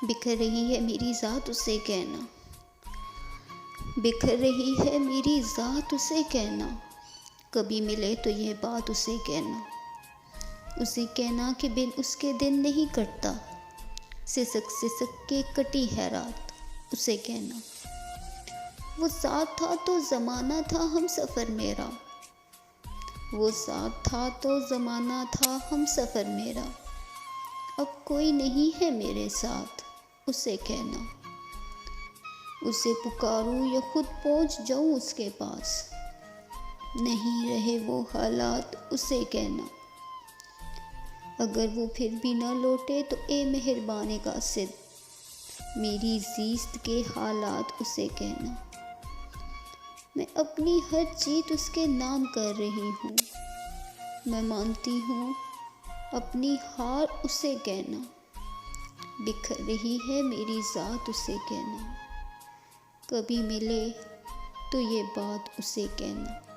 बिखर रही है मेरी ज़ात उसे कहना, बिखर रही है मेरी ज़ात उसे कहना, कभी मिले तो ये बात उसे कहना कि बिन उसके दिन नहीं कटता, सिसक सिसक के कटी है रात उसे कहना। वो साथ था तो ज़माना था हम सफ़र मेरा, वो साथ था तो ज़माना था हम सफ़र मेरा, अब कोई नहीं है मेरे साथ उसे कहना। उसे पुकारूं या खुद पहुंच जाऊं उसके पास, नहीं रहे वो हालात उसे कहना। अगर वो फिर भी ना लौटे तो ए मेहरबान कासिद, मेरी ज़ीस्त के हालात उसे कहना। मैं अपनी हर चीज़ उसके नाम कर रही हूँ, मैं मानती हूँ अपनी हार उसे कहना, बिखर रही है मेरी ज़ात उसे कहना, कभी मिले तो ये बात उसे कहना।